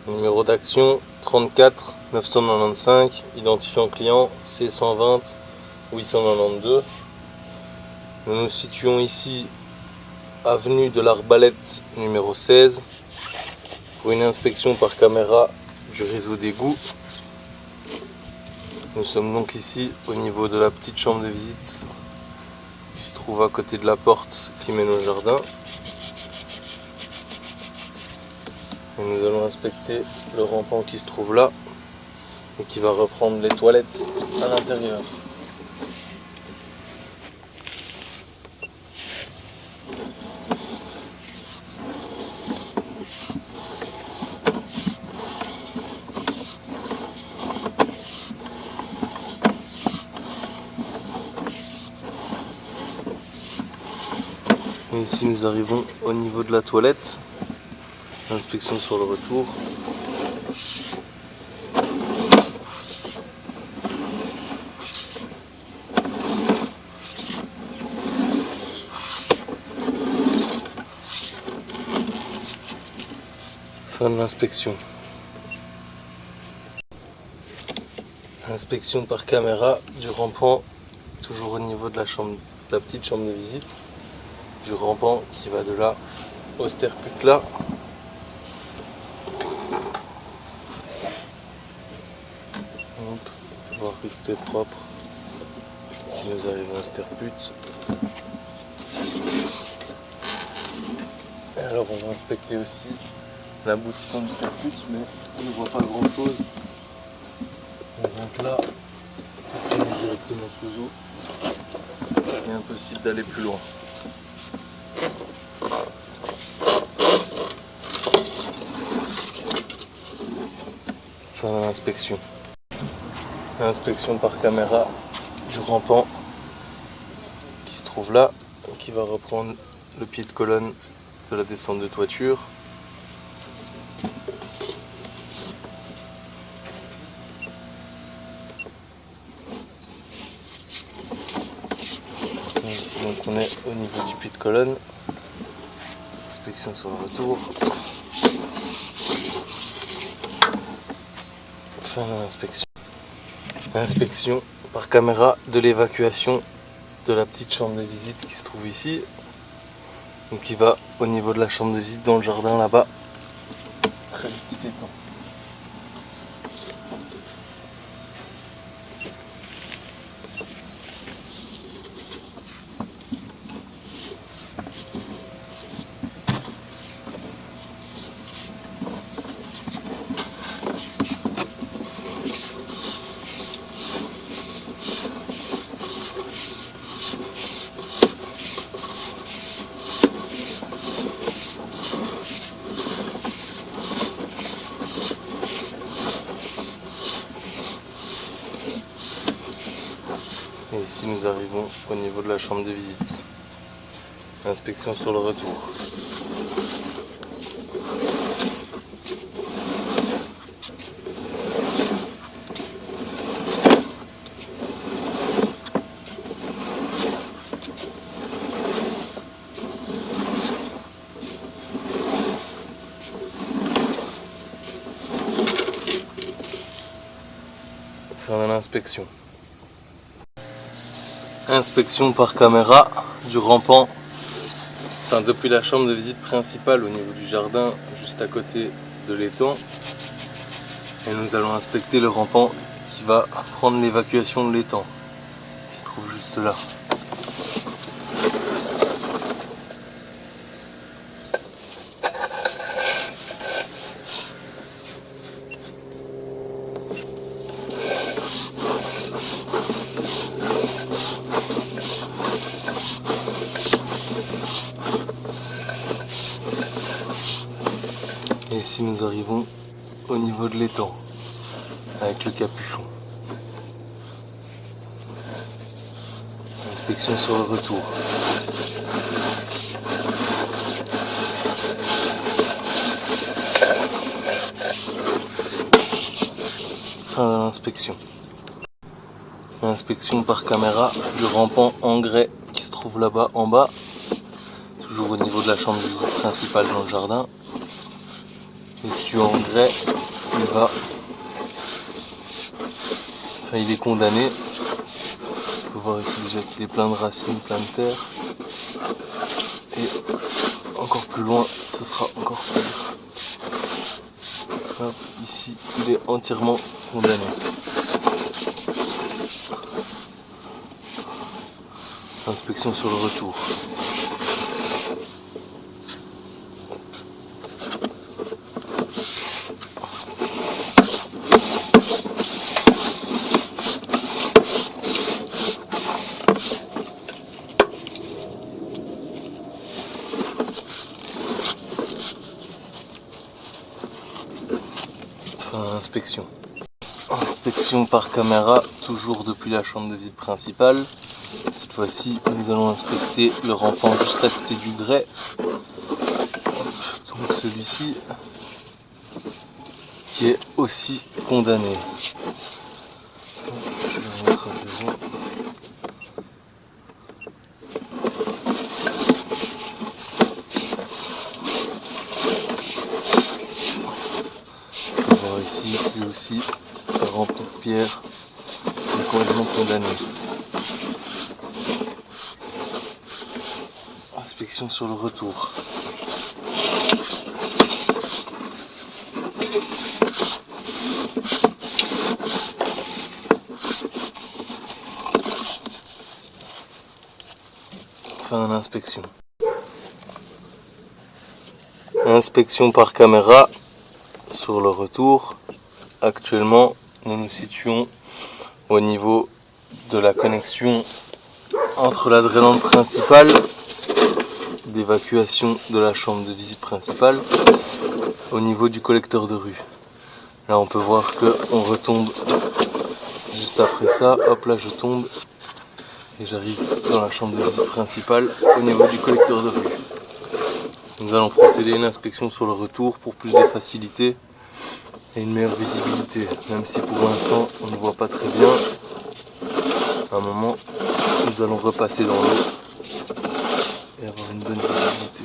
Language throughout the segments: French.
Numéro d'action 34 995, identifiant client C120 892. Nous nous situons ici avenue de l'Arbalète numéro 16 pour une inspection par caméra du réseau d'égout. Nous sommes donc ici au niveau de la petite chambre de visite qui se trouve à côté de la porte qui mène au jardin. Et nous allons inspecter le rampant qui se trouve là et qui va reprendre les toilettes à l'intérieur. Et ici nous arrivons au niveau de la toilette. Inspection sur le retour. Fin de l'inspection. Inspection par caméra du rampant, toujours au niveau de la chambre, de la petite chambre de visite, du rampant qui va de là au sterput là. On peut voir que tout est propre. Ici nous arrivons au sterput. Et alors on va inspecter aussi l'aboutissant du sterput, mais on ne voit pas grand chose. On rentre là, on est directement sous eau. Il est impossible d'aller plus loin. Fin de l'inspection. Inspection par caméra du rampant qui se trouve là, qui va reprendre le pied de colonne de la descente de toiture. Et ici donc on est au niveau du pied de colonne. Inspection sur le retour. Fin de l'inspection. Inspection par caméra de l'évacuation de la petite chambre de visite qui se trouve ici. Donc qui va au niveau de la chambre de visite dans le jardin là-bas. Très petit étang. Et ici nous arrivons au niveau de la chambre de visite. Inspection sur le retour. Fin de l'inspection. Inspection par caméra du rampant, enfin depuis la chambre de visite principale au niveau du jardin, juste à côté de l'étang. Et nous allons inspecter le rampant qui va prendre l'évacuation de l'étang, qui se trouve juste là. Et ici nous arrivons au niveau de l'étang avec le capuchon. Inspection sur le retour. Fin de l'inspection. Inspection par caméra du rampant engrais qui se trouve là-bas en bas, toujours au niveau de la chambre de visite principale dans le jardin. Et si tu es en grès, il est condamné. On peut voir ici déjà qu'il est plein de racines, plein de terre. Et encore plus loin, ce sera encore pire. Hop, ici, il est entièrement condamné. Inspection sur le retour. Fin d'inspection. Inspection par caméra, toujours depuis la chambre de visite principale. Cette fois-ci, nous allons inspecter le rampant juste à côté du grès. Donc celui-ci, qui est aussi condamné. Je vais remettre à zéro. On peut voir ici, lui aussi, rempli de pierres, il est complètement condamné. Inspection sur le retour. Fin de l'inspection. Inspection par caméra sur le retour. Actuellement, nous nous situons au niveau de la connexion entre la drainante principale, d'évacuation de la chambre de visite principale, au niveau du collecteur de rue. Là, on peut voir qu'on retombe juste après ça. Hop, là, je tombe et j'arrive dans la chambre de visite principale au niveau du collecteur de rue. Nous allons procéder à une inspection sur le retour pour plus de facilité et une meilleure visibilité, même si pour l'instant on ne voit pas très bien. À un moment, nous allons repasser dans l'eau et avoir une bonne visibilité.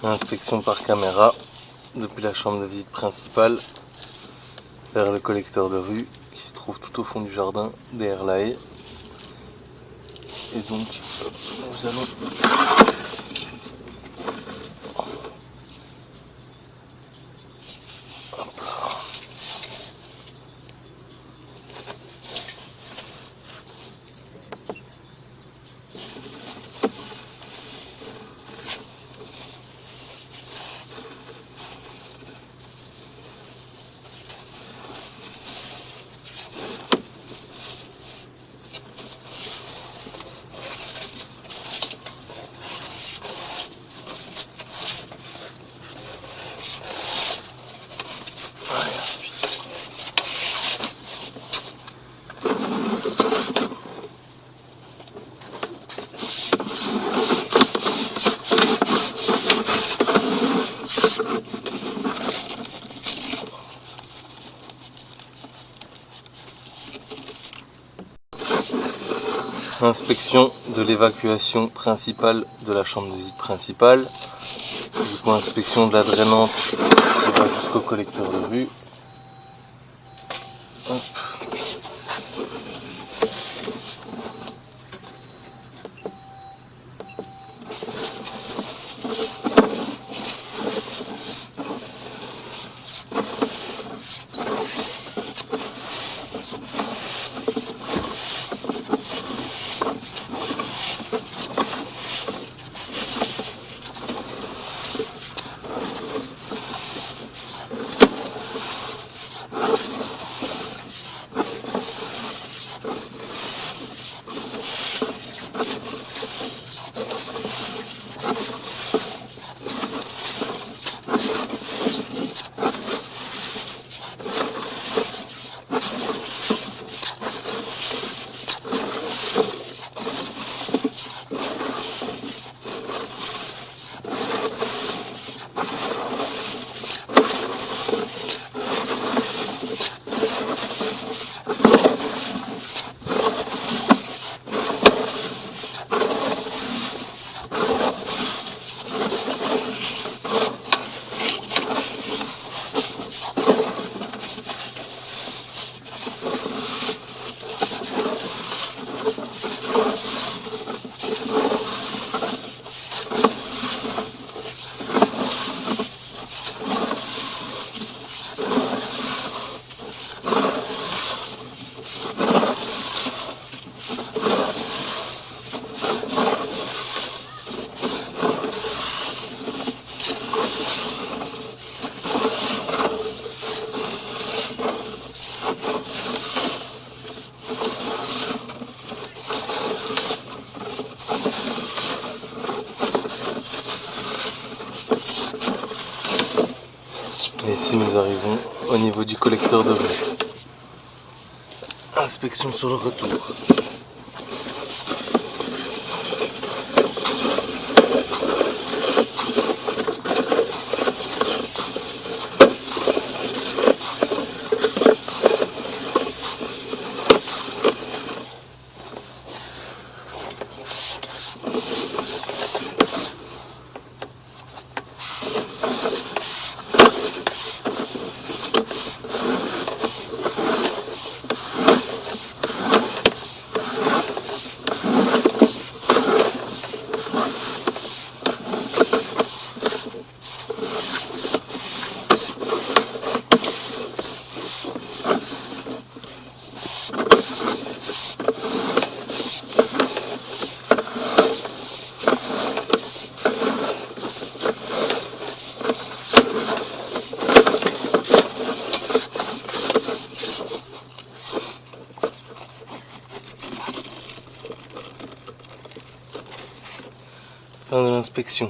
Inspection par caméra depuis la chambre de visite principale vers le collecteur de rue qui se trouve tout au fond du jardin derrière la haie. Et donc nous allons inspection de l'évacuation principale de la chambre de visite principale. Du coup, inspection de la drainante qui va jusqu'au collecteur de rue. Hop. Et ici nous arrivons au niveau du collecteur de rue. Inspection sur le retour. Fin de l'inspection.